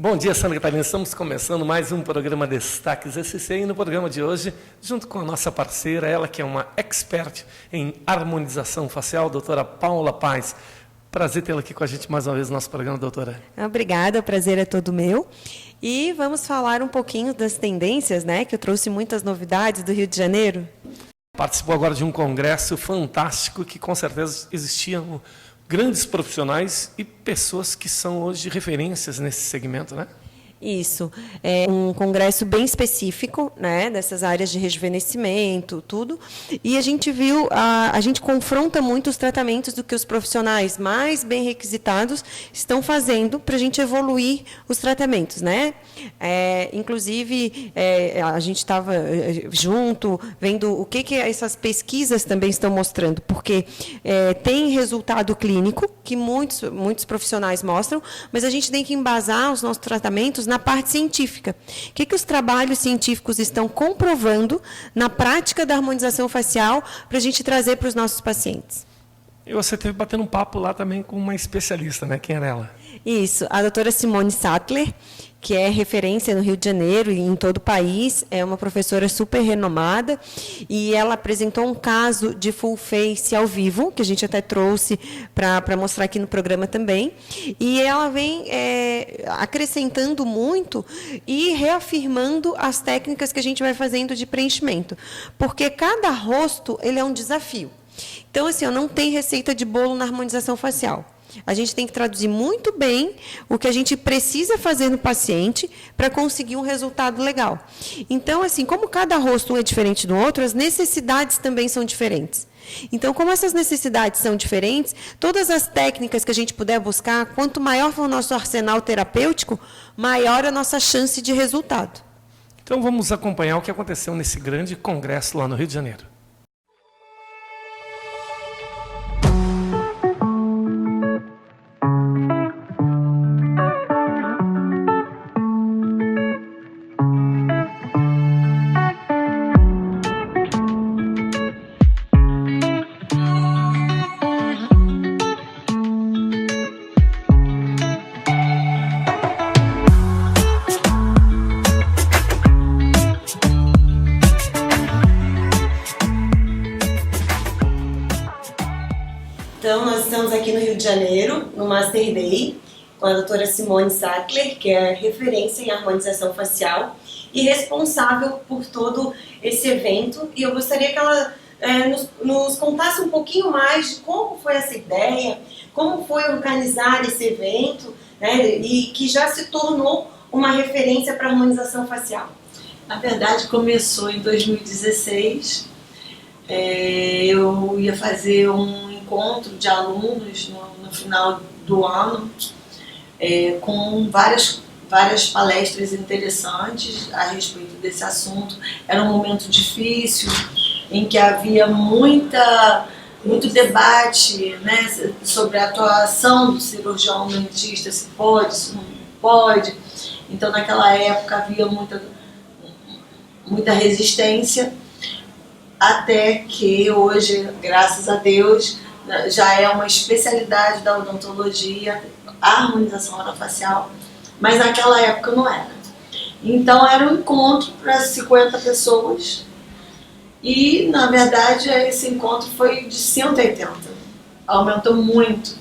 Bom dia, Santa Catarina. Estamos começando mais um programa Destaques SC e no programa de hoje, junto com a nossa parceira, ela que é uma expert em harmonização facial, a doutora Paula Paz. Prazer tê-la aqui com a gente mais uma vez no nosso programa, doutora. Obrigada, o prazer é todo meu. E vamos falar um pouquinho das tendências, né? Que eu trouxe muitas novidades do Rio de Janeiro. Participou agora de um congresso fantástico que com certeza existiam grandes profissionais e pessoas que são hoje referências nesse segmento, né? Isso, é um congresso bem específico, né, dessas áreas de rejuvenescimento, tudo, e a gente viu, a gente confronta muito os tratamentos do que os profissionais mais bem requisitados estão fazendo para a gente evoluir os tratamentos, né? Inclusive, a gente estava junto, vendo o que essas pesquisas também estão mostrando, porque tem resultado clínico, que muitos profissionais mostram, mas a gente tem que embasar os nossos tratamentos na parte científica. O que os trabalhos científicos estão comprovando na prática da harmonização facial para a gente trazer para os nossos pacientes? E você esteve batendo um papo lá também com uma especialista, né? Quem era ela? Isso, a doutora Simone Sattler, que é referência no Rio de Janeiro e em todo o país, é uma professora super renomada, e ela apresentou um caso de full face ao vivo, que a gente até trouxe para mostrar aqui no programa também, e ela vem acrescentando muito e reafirmando as técnicas que a gente vai fazendo de preenchimento, porque cada rosto ele é um desafio. Então, assim, não tem receita de bolo na harmonização facial. A gente tem que traduzir muito bem o que a gente precisa fazer no paciente para conseguir um resultado legal. Então, assim, como cada rosto é diferente do outro, as necessidades também são diferentes. Então, como essas necessidades são diferentes, todas as técnicas que a gente puder buscar, quanto maior for o nosso arsenal terapêutico, maior a nossa chance de resultado. Então, vamos acompanhar o que aconteceu nesse grande congresso lá no Rio de Janeiro. Então, nós estamos aqui no Rio de Janeiro, no Master Day, com a doutora Simone Sattler, que é referência em harmonização facial e responsável por todo esse evento. E eu gostaria que ela nos contasse um pouquinho mais de como foi essa ideia, como foi organizar esse evento, né, e que já se tornou uma referência para a harmonização facial. Na verdade, começou em 2016. Eu ia fazer um encontro de alunos no final do ano, com várias palestras interessantes a respeito desse assunto. Era um momento difícil, em que havia muito debate, né, sobre a atuação do cirurgião dentista, se pode, se não pode. Então, naquela época, havia muita resistência, até que hoje, graças a Deus, já é uma especialidade da odontologia, a harmonização orofacial, mas naquela época não era. Então era um encontro para 50 pessoas e, na verdade, esse encontro foi de 180, aumentou muito.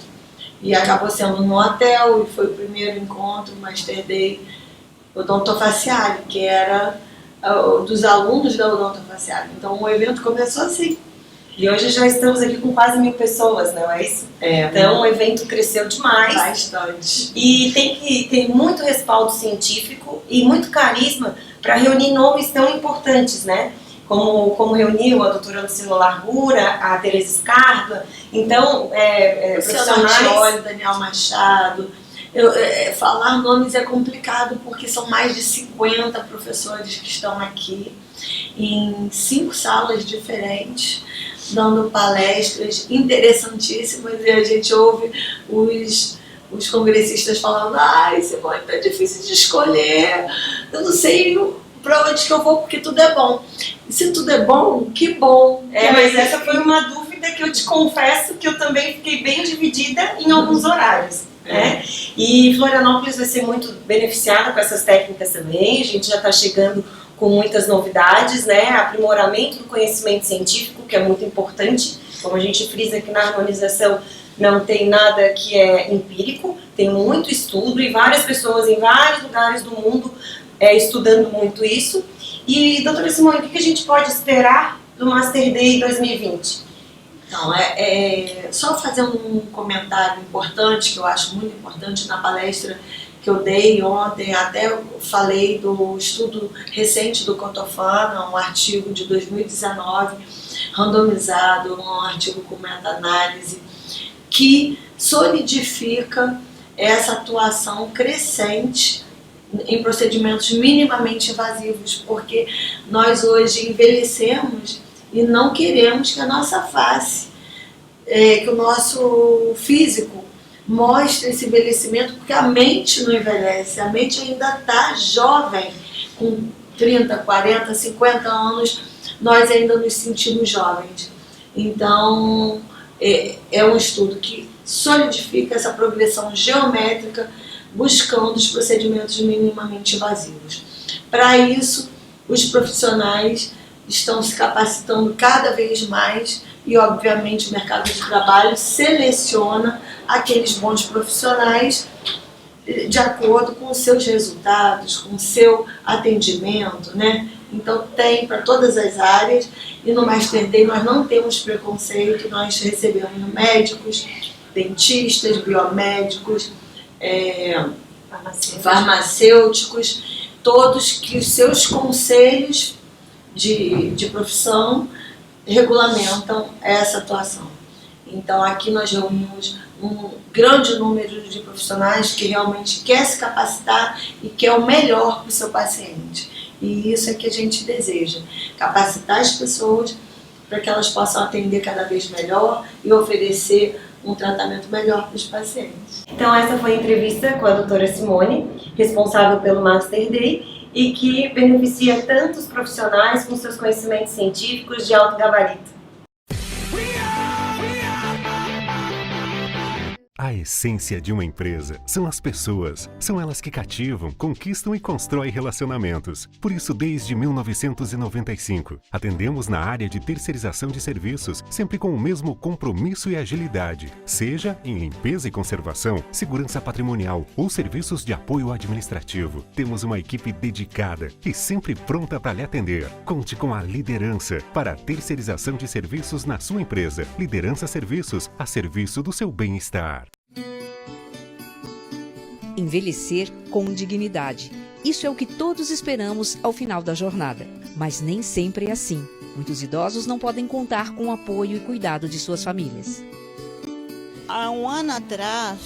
E acabou sendo no hotel, e foi o primeiro encontro, Master Day Odontofacial, que era dos alunos da Odontofacial. Então o evento começou assim. E hoje já estamos aqui com quase 1000 pessoas, não é isso? Então o evento cresceu demais. Bastante. E tem que ter muito respaldo científico e muito carisma para reunir nomes tão importantes, né? Como reuniu a doutora Lucila Largura, a Tereza Scarpa. Então, profissionais... Daniel Machado. Falar nomes é complicado porque são mais de 50 professores que estão aqui em 5 salas diferentes, dando palestras interessantíssimas, e a gente ouve os congressistas falando: ai, Simone, tá difícil de escolher, eu não sei para onde que eu vou, porque tudo é bom. E se tudo é bom, que bom. Mas essa foi uma dúvida que eu te confesso que eu também fiquei bem dividida em alguns horários. né? E Florianópolis vai ser muito beneficiada com essas técnicas também. A gente já está chegando com muitas novidades, né? Aprimoramento do conhecimento científico, que é muito importante. Como a gente frisa aqui na harmonização, não tem nada que é empírico, tem muito estudo e várias pessoas em vários lugares do mundo estudando muito isso. E, doutora Simone, o que a gente pode esperar do Master Day 2020? Então, só fazer um comentário importante, que eu acho muito importante na palestra que eu dei ontem, até falei do estudo recente do Cotofana, um artigo de 2019, randomizado, um artigo com meta-análise, que solidifica essa atuação crescente em procedimentos minimamente invasivos, porque nós hoje envelhecemos e não queremos que a nossa face, que o nosso físico mostre esse envelhecimento, porque a mente não envelhece, a mente ainda está jovem, com 30, 40, 50 anos, nós ainda nos sentimos jovens. Então, é um estudo que solidifica essa progressão geométrica, buscando os procedimentos minimamente invasivos. Para isso, os profissionais estão se capacitando cada vez mais e, obviamente, o mercado de trabalho seleciona aqueles bons profissionais de acordo com os seus resultados, com o seu atendimento, né? Então, tem para todas as áreas, e no Master Day nós não temos preconceito, nós recebemos médicos, dentistas, biomédicos, farmacêuticos, todos que os seus conselhos de profissão regulamentam essa atuação. Então, aqui nós reunimos um grande número de profissionais que realmente quer se capacitar e quer o melhor para o seu paciente. E isso é que a gente deseja, capacitar as pessoas para que elas possam atender cada vez melhor e oferecer um tratamento melhor para os pacientes. Então, essa foi a entrevista com a doutora Simone, responsável pelo Master Day, e que beneficia tantos profissionais com seus conhecimentos científicos de alto gabarito. A essência de uma empresa são as pessoas. São elas que cativam, conquistam e constroem relacionamentos. Por isso, desde 1995, atendemos na área de terceirização de serviços, sempre com o mesmo compromisso e agilidade. Seja em limpeza e conservação, segurança patrimonial ou serviços de apoio administrativo. Temos uma equipe dedicada e sempre pronta para lhe atender. Conte com a liderança para a terceirização de serviços na sua empresa. Liderança Serviços, a serviço do seu bem-estar. Envelhecer com dignidade. Isso é o que todos esperamos ao final da jornada. Mas nem sempre é assim. Muitos idosos não podem contar com o apoio e cuidado de suas famílias. Há um ano atrás,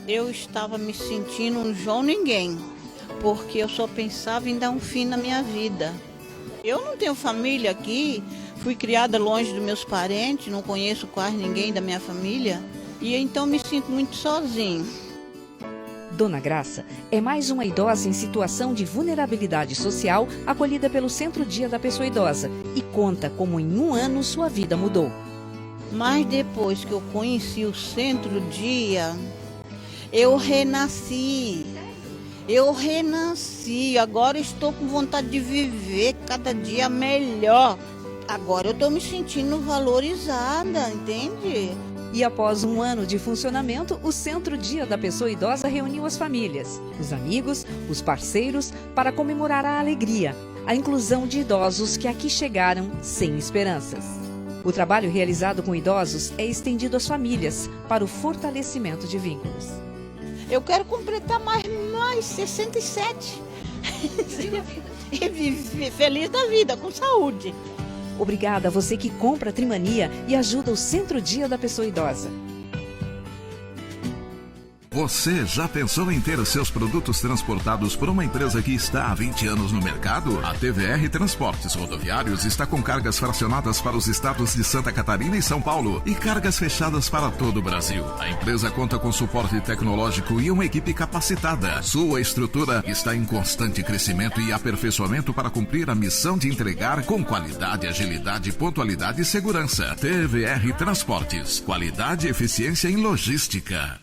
eu estava me sentindo um João Ninguém, porque eu só pensava em dar um fim na minha vida. Eu não tenho família aqui, fui criada longe dos meus parentes, não conheço quase ninguém da minha família, e então me sinto muito sozinho. Dona Graça é mais uma idosa em situação de vulnerabilidade social acolhida pelo Centro-Dia da Pessoa Idosa e conta como em um ano sua vida mudou. Mas depois que eu conheci o Centro-Dia, eu renasci. Agora estou com vontade de viver cada dia melhor. Agora eu estou me sentindo valorizada, entende? E após um ano de funcionamento, o Centro-Dia da Pessoa Idosa reuniu as famílias, os amigos, os parceiros, para comemorar a alegria, a inclusão de idosos que aqui chegaram sem esperanças. O trabalho realizado com idosos é estendido às famílias para o fortalecimento de vínculos. Eu quero completar mais 67 e viver feliz da vida, com saúde. Obrigada a você que compra a Trimania e ajuda o Centro-Dia da Pessoa Idosa. Você já pensou em ter seus produtos transportados por uma empresa que está há 20 anos no mercado? A TVR Transportes Rodoviários está com cargas fracionadas para os estados de Santa Catarina e São Paulo e cargas fechadas para todo o Brasil. A empresa conta com suporte tecnológico e uma equipe capacitada. Sua estrutura está em constante crescimento e aperfeiçoamento para cumprir a missão de entregar com qualidade, agilidade, pontualidade e segurança. TVR Transportes. Qualidade e eficiência em logística.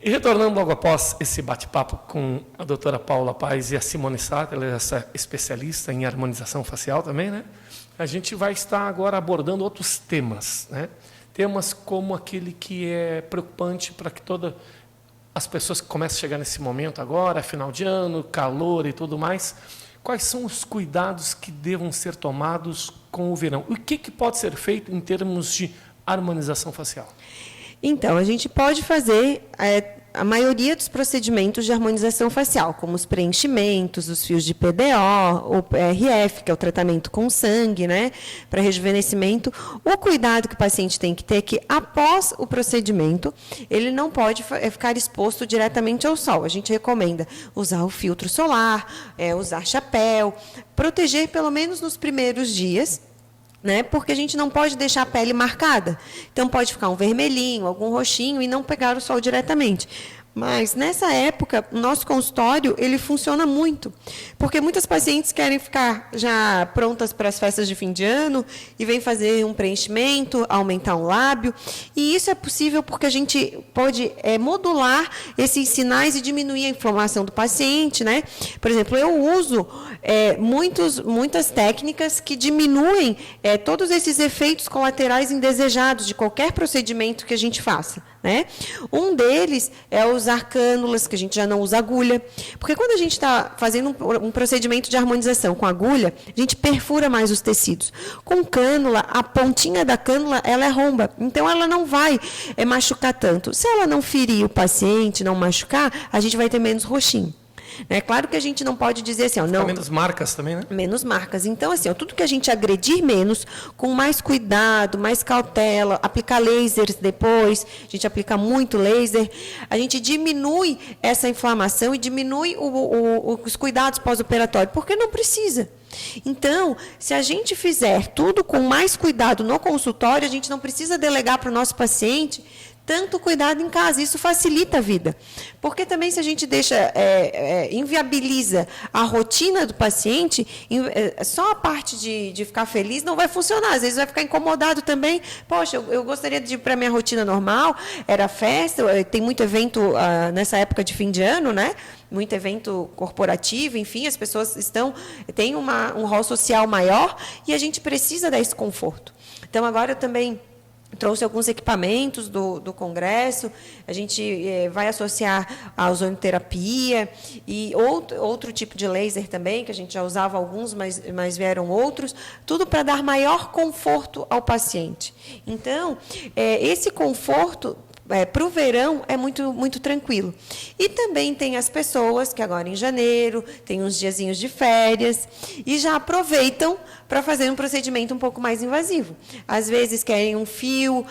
E retornando logo após esse bate-papo com a doutora Paula Paz e a Simone Sattler, essa especialista em harmonização facial também, né? A gente vai estar agora abordando outros temas, né? Temas como aquele que é preocupante para que todas as pessoas que começam a chegar nesse momento agora, final de ano, calor e tudo mais. Quais são os cuidados que devam ser tomados com o verão? O que pode ser feito em termos de harmonização facial? Então, a gente pode fazer a maioria dos procedimentos de harmonização facial, como os preenchimentos, os fios de PDO, o PRF, que é o tratamento com sangue, né, para rejuvenescimento. O cuidado que o paciente tem que ter é que, após o procedimento, ele não pode ficar exposto diretamente ao sol. A gente recomenda usar o filtro solar, usar chapéu, proteger pelo menos nos primeiros dias, né? Porque a gente não pode deixar a pele marcada. Então, pode ficar um vermelhinho, algum roxinho e não pegar o sol diretamente. Mas, nessa época, o nosso consultório, ele funciona muito. Porque muitas pacientes querem ficar já prontas para as festas de fim de ano e vêm fazer um preenchimento, aumentar um lábio. E isso é possível porque a gente pode modular esses sinais e diminuir a inflamação do paciente, né? Por exemplo, eu uso muitas técnicas que diminuem todos esses efeitos colaterais indesejados de qualquer procedimento que a gente faça, né? Um deles é usar cânulas, que a gente já não usa agulha, porque quando a gente está fazendo um procedimento de harmonização com agulha, a gente perfura mais os tecidos. Com cânula, a pontinha da cânula, ela é romba, então ela não vai machucar tanto. Se ela não ferir o paciente, não machucar, a gente vai ter menos roxinho. É claro que a gente não pode dizer assim, não. Menos marcas também, né? Menos marcas. Então, assim, tudo que a gente agredir menos, com mais cuidado, mais cautela, aplicar lasers depois, a gente aplica muito laser, a gente diminui essa inflamação e diminui os cuidados pós-operatórios, porque não precisa. Então, se a gente fizer tudo com mais cuidado no consultório, a gente não precisa delegar para o nosso paciente tanto cuidado em casa, isso facilita a vida. Porque também se a gente inviabiliza a rotina do paciente, só a parte de ficar feliz não vai funcionar, às vezes vai ficar incomodado também. Poxa, eu gostaria de ir para a minha rotina normal, era festa, tem muito evento nessa época de fim de ano, né? Muito evento corporativo, enfim, as pessoas têm um rol social maior e a gente precisa dar esse conforto. Então, agora eu também trouxe alguns equipamentos do Congresso, a gente vai associar a ozonioterapia e outro tipo de laser também, que a gente já usava alguns, mas vieram outros, tudo para dar maior conforto ao paciente. Então, esse conforto para o verão é muito, muito tranquilo. E também tem as pessoas que agora em janeiro tem uns diazinhos de férias e já aproveitam para fazer um procedimento um pouco mais invasivo. Às vezes querem um fio,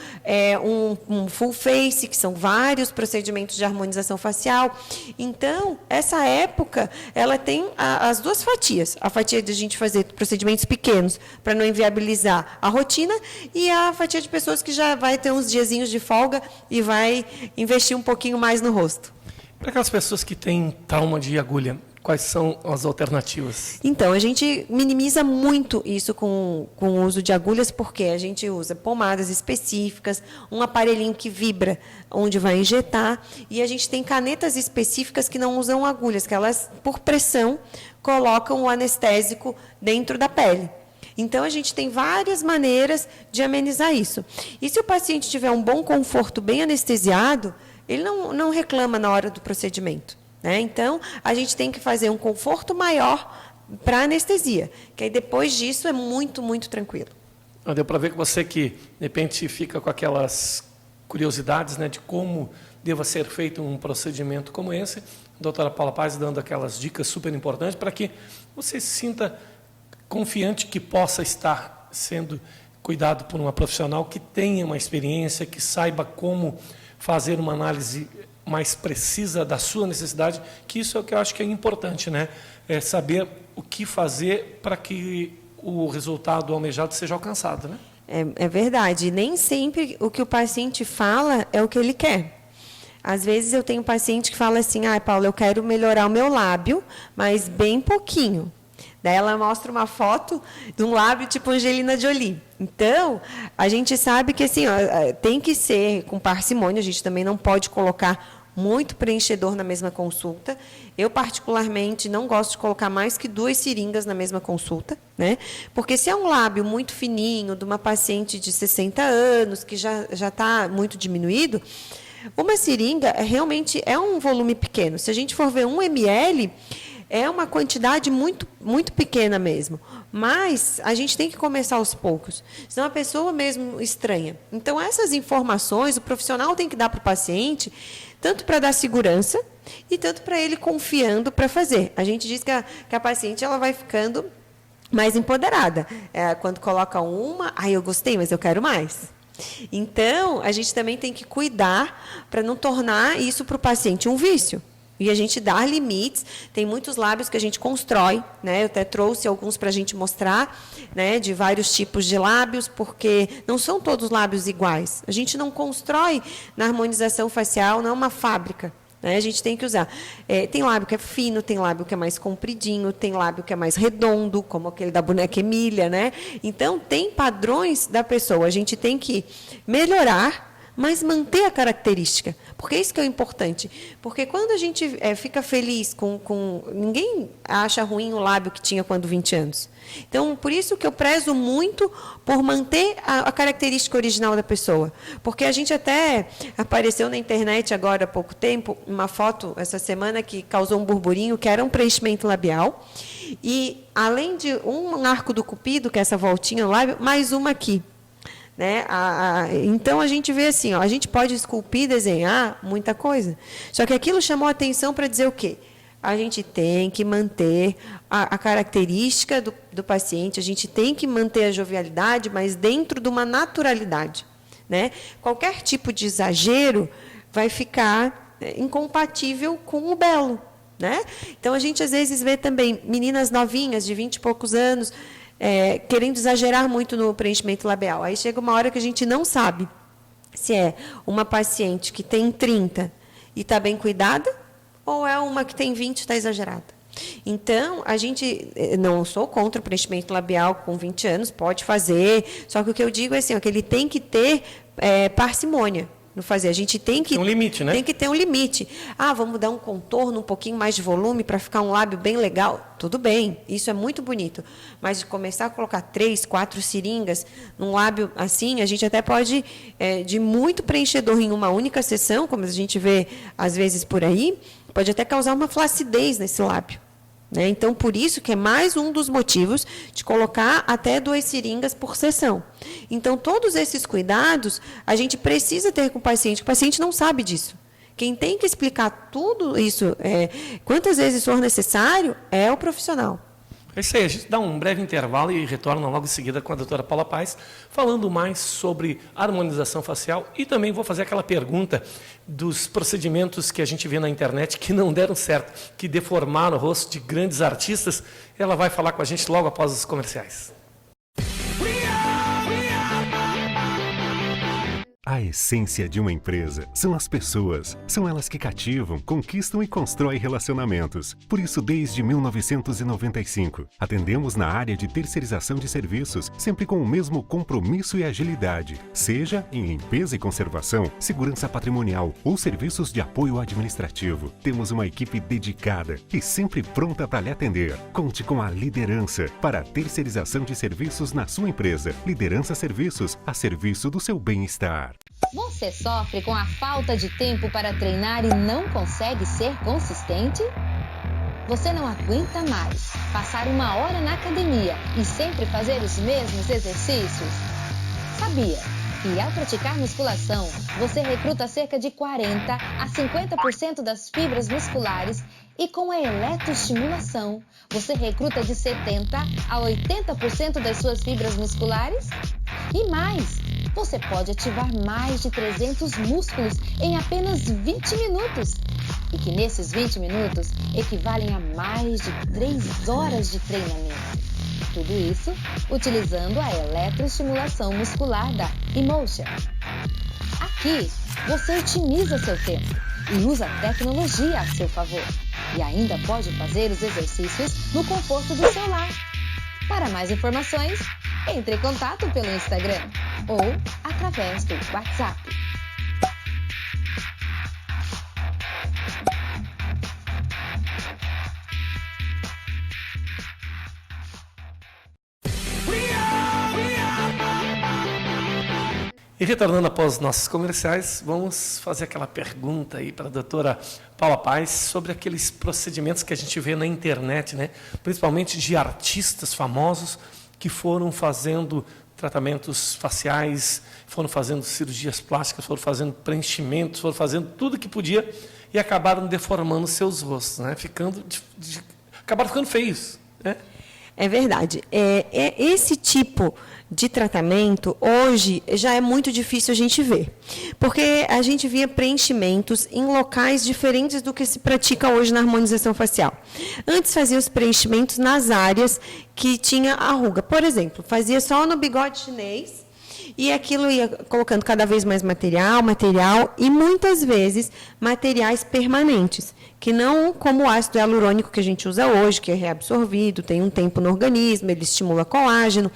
um full face, que são vários procedimentos de harmonização facial. Então, essa época, ela tem as duas fatias. A fatia de a gente fazer procedimentos pequenos para não inviabilizar a rotina e a fatia de pessoas que já vai ter uns diazinhos de folga e vai investir um pouquinho mais no rosto. Para aquelas pessoas que têm trauma de agulha, quais são as alternativas? Então, a gente minimiza muito isso com o uso de agulhas, porque a gente usa pomadas específicas, um aparelhinho que vibra onde vai injetar, e a gente tem canetas específicas que não usam agulhas, que elas, por pressão, colocam o anestésico dentro da pele. Então, a gente tem várias maneiras de amenizar isso. E se o paciente tiver um bom conforto, bem anestesiado, ele não reclama na hora do procedimento, né? Então, a gente tem que fazer um conforto maior para a anestesia, que aí depois disso é muito, muito tranquilo. Deu para ver que você que, de repente, fica com aquelas curiosidades, né, de como deva ser feito um procedimento como esse, a doutora Paula Paz dando aquelas dicas super importantes para que você se sinta confiante que possa estar sendo cuidado por uma profissional que tenha uma experiência, que saiba como fazer uma análise mais precisa da sua necessidade, que isso é o que eu acho que é importante, né? É saber o que fazer para que o resultado almejado seja alcançado, né? É verdade. Nem sempre o que o paciente fala é o que ele quer. Às vezes eu tenho paciente que fala assim, Paula, eu quero melhorar o meu lábio, mas bem pouquinho. Daí ela mostra uma foto de um lábio tipo Angelina Jolie. Então, a gente sabe que assim, tem que ser com parcimônia, a gente também não pode colocar muito preenchedor na mesma consulta. Eu, particularmente, não gosto de colocar mais que 2 seringas na mesma consulta, né? Porque se é um lábio muito fininho, de uma paciente de 60 anos, que já está muito diminuído, uma seringa realmente é um volume pequeno. Se a gente for ver 1 ml, é uma quantidade muito, muito pequena mesmo. Mas a gente tem que começar aos poucos, senão a pessoa mesmo estranha. Então, essas informações o profissional tem que dar para o paciente, tanto para dar segurança e tanto para ele confiando para fazer. A gente diz que a paciente ela vai ficando mais empoderada. Quando coloca uma, eu gostei, mas eu quero mais. Então, a gente também tem que cuidar para não tornar isso para o paciente um vício. E a gente dá limites. Tem muitos lábios que a gente constrói, né? Eu até trouxe alguns para a gente mostrar, né? De vários tipos de lábios, porque não são todos lábios iguais. A gente não constrói na harmonização facial, não é uma fábrica. Né? A gente tem que usar. Tem lábio que é fino, tem lábio que é mais compridinho, tem lábio que é mais redondo, como aquele da boneca Emília, né? Então, tem padrões da pessoa. A gente tem que melhorar, mas manter a característica, porque isso que é o importante. Porque quando a gente fica feliz com... Ninguém acha ruim o lábio que tinha quando 20 anos. Então, por isso que eu prezo muito por manter a característica original da pessoa. Porque a gente até apareceu na internet agora há pouco tempo, uma foto essa semana que causou um burburinho, que era um preenchimento labial. E, além de um arco do cupido, que é essa voltinha no lábio, mais uma aqui. Né? Então, a gente vê assim, a gente pode esculpir, desenhar muita coisa. Só que aquilo chamou a atenção para dizer o quê? A gente tem que manter a característica do paciente, a gente tem que manter a jovialidade, mas dentro de uma naturalidade. Né? Qualquer tipo de exagero vai ficar incompatível com o belo. Né? Então, a gente às vezes vê também meninas novinhas, de 20 e poucos anos, querendo exagerar muito no preenchimento labial. Aí chega uma hora que a gente não sabe se é uma paciente que tem 30 e está bem cuidada, ou é uma que tem 20 e está exagerada. Então, a gente não sou contra o preenchimento labial com 20 anos, pode fazer, só que o que eu digo é assim, que ele tem que ter parcimônia no fazer. A gente tem que... Tem um limite, né? Tem que ter um limite. Vamos dar um contorno, um pouquinho mais de volume para ficar um lábio bem legal. Tudo bem, isso é muito bonito. Mas de começar a colocar 3, 4 seringas num lábio assim, a gente até pode, de muito preenchedor em uma única sessão, como a gente vê às vezes por aí, pode até causar uma flacidez nesse lábio. Né? Então, por isso que é mais um dos motivos de colocar até 2 seringas por sessão. Então, todos esses cuidados, a gente precisa ter com o paciente não sabe disso. Quem tem que explicar tudo isso, quantas vezes for necessário, é o profissional. É isso aí, a gente dá um breve intervalo e retorna logo em seguida com a doutora Paula Paes, falando mais sobre harmonização facial e também vou fazer aquela pergunta dos procedimentos que a gente vê na internet que não deram certo, que deformaram o rosto de grandes artistas. Ela vai falar com a gente logo após os comerciais. A essência de uma empresa são as pessoas. São elas que cativam, conquistam e constroem relacionamentos. Por isso, desde 1995, atendemos na área de terceirização de serviços, sempre com o mesmo compromisso e agilidade. Seja em limpeza e conservação, segurança patrimonial ou serviços de apoio administrativo. Temos uma equipe dedicada e sempre pronta para lhe atender. Conte com a liderança para a terceirização de serviços na sua empresa. Liderança Serviços, a serviço do seu bem-estar. Você sofre com a falta de tempo para treinar e não consegue ser consistente? Você não aguenta mais passar 1 hora na academia e sempre fazer os mesmos exercícios? Sabia que ao praticar musculação, você recruta cerca de 40 a 50% das fibras musculares e com a eletroestimulação, você recruta de 70 a 80% das suas fibras musculares? E mais, você pode ativar mais de 300 músculos em apenas 20 minutos. E que nesses 20 minutos equivalem a mais de 3 horas de treinamento. Tudo isso utilizando a eletroestimulação muscular da Emotion. Aqui, você otimiza seu tempo e usa a tecnologia a seu favor. E ainda pode fazer os exercícios no conforto do seu lar. Para mais informações, entre em contato pelo Instagram ou através do WhatsApp. E retornando após os nossos comerciais, vamos fazer aquela pergunta aí para a doutora Paula Paes sobre aqueles procedimentos que a gente vê na internet, né? Principalmente de artistas famosos que foram fazendo tratamentos faciais, foram fazendo cirurgias plásticas, foram fazendo preenchimentos, foram fazendo tudo que podia e acabaram deformando seus rostos, né? Acabaram ficando feios, né? É verdade. Esse tipo de tratamento, hoje, já é muito difícil a gente ver. Porque a gente via preenchimentos em locais diferentes do que se pratica hoje na harmonização facial. Antes fazia os preenchimentos nas áreas que tinha a ruga. Por exemplo, fazia só no bigode chinês, e aquilo ia colocando cada vez mais material, e muitas vezes materiais permanentes, que não como o ácido hialurônico que a gente usa hoje, que é reabsorvido, tem um tempo no organismo, ele estimula colágeno.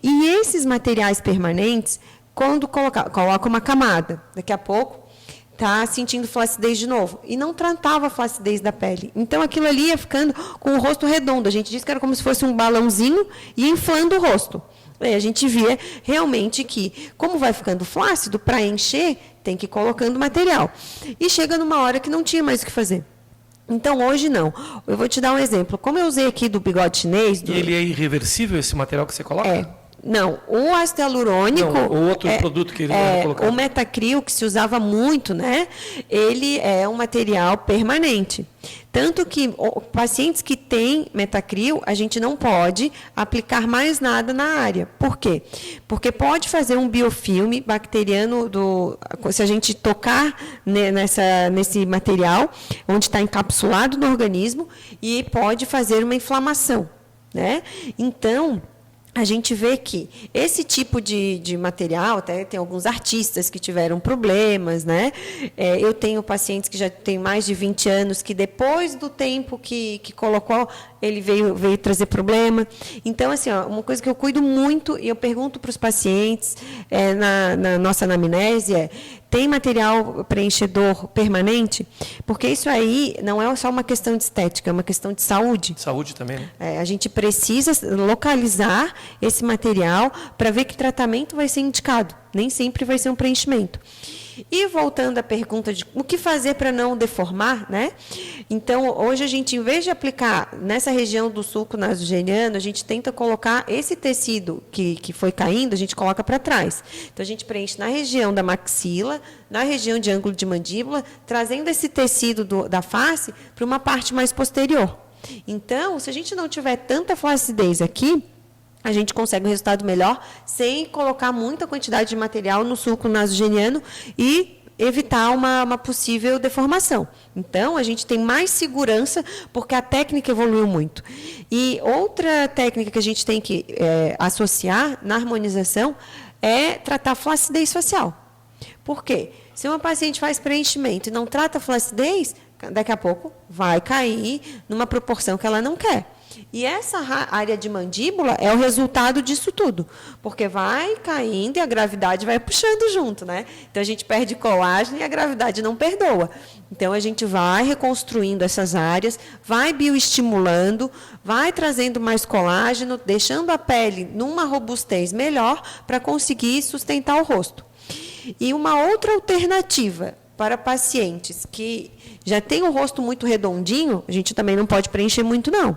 E esses materiais permanentes, quando coloca uma camada, daqui a pouco está sentindo flacidez de novo. E não tratava a flacidez da pele. Então, aquilo ali ia ficando com o rosto redondo. A gente disse que era como se fosse um balãozinho e inflando o rosto. A gente via realmente que, como vai ficando flácido, para encher, tem que ir colocando material. E chega numa hora que não tinha mais o que fazer. Então, hoje não. Eu vou te dar um exemplo. Como eu usei aqui do bigode chinês... E ele é irreversível, esse material que você coloca? Não, o ácido hialurônico... Não, o outro produto que ele vai colocar. O Metacril, que se usava muito, né? Ele é um material permanente. Tanto que pacientes que têm Metacril, a gente não pode aplicar mais nada na área. Por quê? Porque pode fazer um biofilme bacteriano, se a gente tocar nesse material, onde está encapsulado no organismo, e pode fazer uma inflamação, né? Então... a gente vê que esse tipo de material, até tem alguns artistas que tiveram problemas, né? Eu tenho pacientes que já têm mais de 20 anos, que depois do tempo que colocou, ele veio trazer problema. Então, assim, uma coisa que eu cuido muito, e eu pergunto para os pacientes, na nossa anamnese, tem material preenchedor permanente? Porque isso aí não é só uma questão de estética, é uma questão de saúde. Saúde também, né? A gente precisa localizar esse material para ver que tratamento vai ser indicado. Nem sempre vai ser um preenchimento. E voltando à pergunta de o que fazer para não deformar, né? Então, hoje a gente, em vez de aplicar nessa região do sulco nasogeniano, a gente tenta colocar esse tecido que foi caindo, a gente coloca para trás. Então, a gente preenche na região da maxila, na região de ângulo de mandíbula, trazendo esse tecido da face para uma parte mais posterior. Então, se a gente não tiver tanta flacidez aqui, a gente consegue um resultado melhor sem colocar muita quantidade de material no sulco nasogeniano e evitar uma possível deformação. Então, a gente tem mais segurança porque a técnica evoluiu muito. E outra técnica que a gente tem que associar na harmonização é tratar a flacidez facial. Por quê? Se uma paciente faz preenchimento e não trata a flacidez, daqui a pouco vai cair numa proporção que ela não quer. E essa área de mandíbula é o resultado disso tudo, porque vai caindo e a gravidade vai puxando junto, né? Então, a gente perde colágeno e a gravidade não perdoa. Então, a gente vai reconstruindo essas áreas, vai bioestimulando, vai trazendo mais colágeno, deixando a pele numa robustez melhor para conseguir sustentar o rosto. E uma outra alternativa para pacientes que já têm o rosto muito redondinho, a gente também não pode preencher muito, não.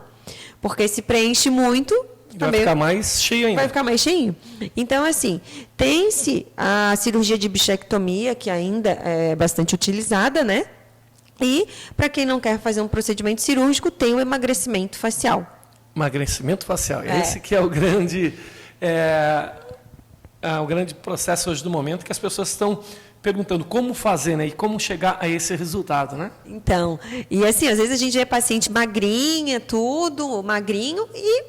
Porque se preenche muito... vai ficar mais cheio ainda. Vai ficar mais cheio. Então, assim, tem-se a cirurgia de bichectomia, que ainda é bastante utilizada, né? E, para quem não quer fazer um procedimento cirúrgico, tem o emagrecimento facial. Emagrecimento facial. Esse que é o grande processo hoje do momento, que as pessoas estão perguntando como fazer, né? E como chegar a esse resultado, né? Então, e assim, às vezes a gente é paciente magrinha, tudo, magrinho, e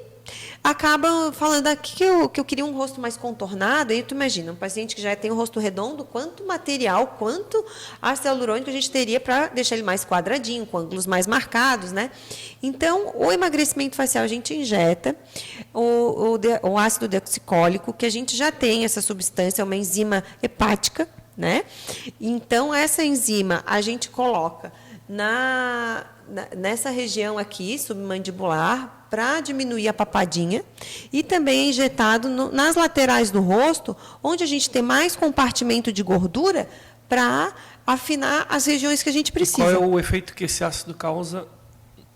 acaba falando aqui que eu queria um rosto mais contornado. Aí tu imagina, um paciente que já tem um rosto redondo, quanto material, quanto ácido hialurônico a gente teria para deixar ele mais quadradinho, com ângulos mais marcados, né? Então, o emagrecimento facial a gente injeta o ácido deoxicólico, que a gente já tem essa substância, é uma enzima hepática, né? Então, essa enzima a gente coloca nessa região aqui, submandibular, para diminuir a papadinha, e também é injetado nas laterais do rosto, onde a gente tem mais compartimento de gordura, para afinar as regiões que a gente precisa. Qual é o efeito que esse ácido causa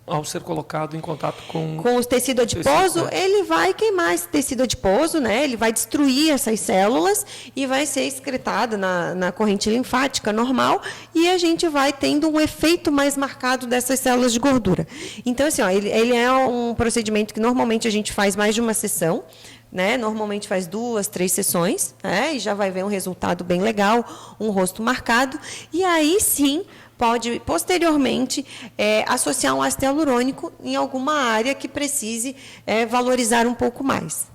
ao ser colocado em contato com o tecido adiposo? Ele vai queimar esse tecido adiposo, né? Ele vai destruir essas células e vai ser excretado na corrente linfática normal, e a gente vai tendo um efeito mais marcado dessas células de gordura. Então, assim, ele é um procedimento que normalmente a gente faz mais de uma sessão, né? Normalmente faz 2, 3 sessões, né? E já vai ver um resultado bem legal, um rosto marcado, e aí sim pode, posteriormente, associar um ácido hialurônico em alguma área que precise valorizar um pouco mais.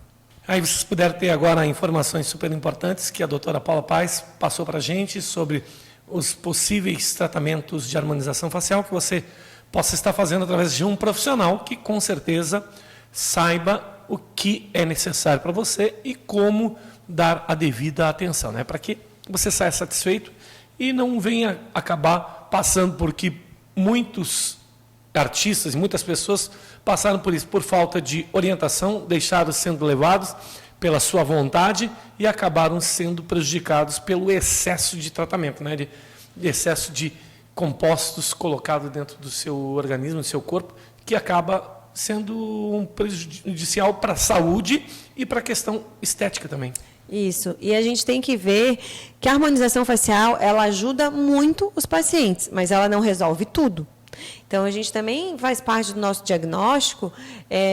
Aí vocês puderam ter agora informações super importantes que a doutora Paula Paes passou para a gente sobre os possíveis tratamentos de harmonização facial que você possa estar fazendo através de um profissional que, com certeza, saiba o que é necessário para você e como dar a devida atenção, né? Para que você saia satisfeito e não venha acabar passando por que muitos artistas e muitas pessoas passaram por isso, por falta de orientação, deixaram sendo levados pela sua vontade e acabaram sendo prejudicados pelo excesso de tratamento, né? De excesso de compostos colocados dentro do seu organismo, do seu corpo, que acaba sendo um prejudicial para a saúde e para a questão estética também. Isso, e a gente tem que ver que a harmonização facial, ela ajuda muito os pacientes, mas ela não resolve tudo. Então, a gente também faz parte do nosso diagnóstico,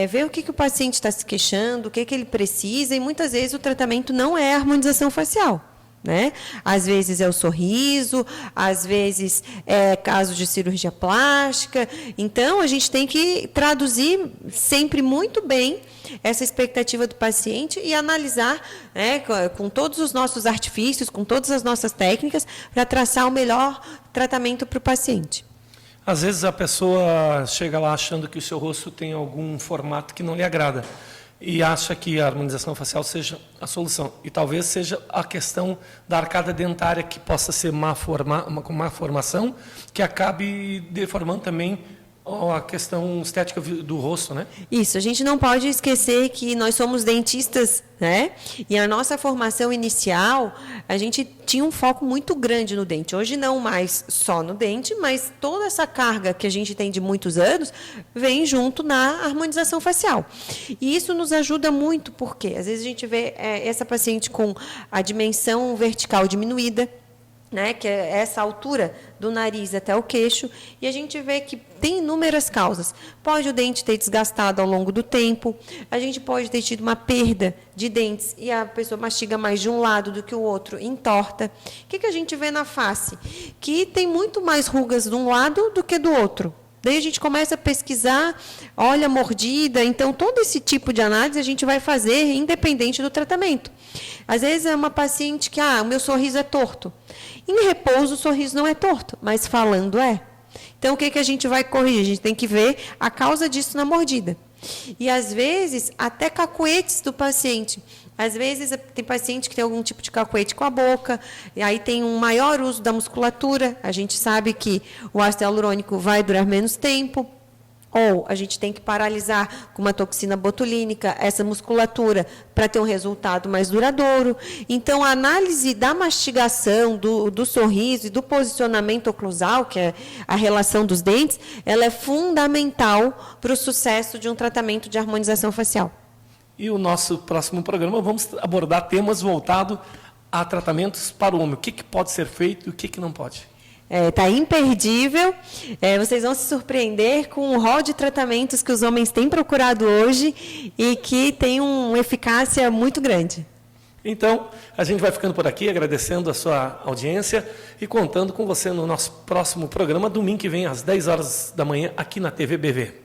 ver o que o paciente está se queixando, o que ele precisa, e muitas vezes o tratamento não é a harmonização facial, né? Às vezes é o sorriso, às vezes é caso de cirurgia plástica. Então, a gente tem que traduzir sempre muito bem essa expectativa do paciente e analisar, né, com todos os nossos artifícios, com todas as nossas técnicas, para traçar o melhor tratamento para o paciente. Às vezes a pessoa chega lá achando que o seu rosto tem algum formato que não lhe agrada e acha que a harmonização facial seja a solução. E talvez seja a questão da arcada dentária que possa ser com má formação, que acabe deformando também a questão estética do rosto, né? Isso, a gente não pode esquecer que nós somos dentistas, né? E a nossa formação inicial, a gente tinha um foco muito grande no dente. Hoje não mais só no dente, mas toda essa carga que a gente tem de muitos anos vem junto na harmonização facial. E isso nos ajuda muito, porque às vezes a gente vê essa paciente com a dimensão vertical diminuída, né, que é essa altura do nariz até o queixo, e a gente vê que tem inúmeras causas. Pode o dente ter desgastado ao longo do tempo, a gente pode ter tido uma perda de dentes e a pessoa mastiga mais de um lado do que o outro, entorta. O que a gente vê na face? Que tem muito mais rugas de um lado do que do outro. Daí a gente começa a pesquisar, olha a mordida, então todo esse tipo de análise a gente vai fazer independente do tratamento. Às vezes é uma paciente que, o meu sorriso é torto. Em repouso o sorriso não é torto, mas falando é. Então o que a gente vai corrigir? A gente tem que ver a causa disso na mordida. E às vezes até cacoetes do paciente. Às vezes tem paciente que tem algum tipo de cacoete com a boca, e aí tem um maior uso da musculatura, a gente sabe que o ácido hialurônico vai durar menos tempo, ou a gente tem que paralisar com uma toxina botulínica essa musculatura para ter um resultado mais duradouro. Então, a análise da mastigação, do sorriso e do posicionamento oclusal, que é a relação dos dentes, ela é fundamental para o sucesso de um tratamento de harmonização facial. E o nosso próximo programa vamos abordar temas voltados a tratamentos para o homem. O que pode ser feito e o que não pode? Está imperdível. Vocês vão se surpreender com o rol de tratamentos que os homens têm procurado hoje e que tem uma eficácia muito grande. Então, a gente vai ficando por aqui, agradecendo a sua audiência e contando com você no nosso próximo programa, domingo que vem, às 10 horas da manhã, aqui na TV BV.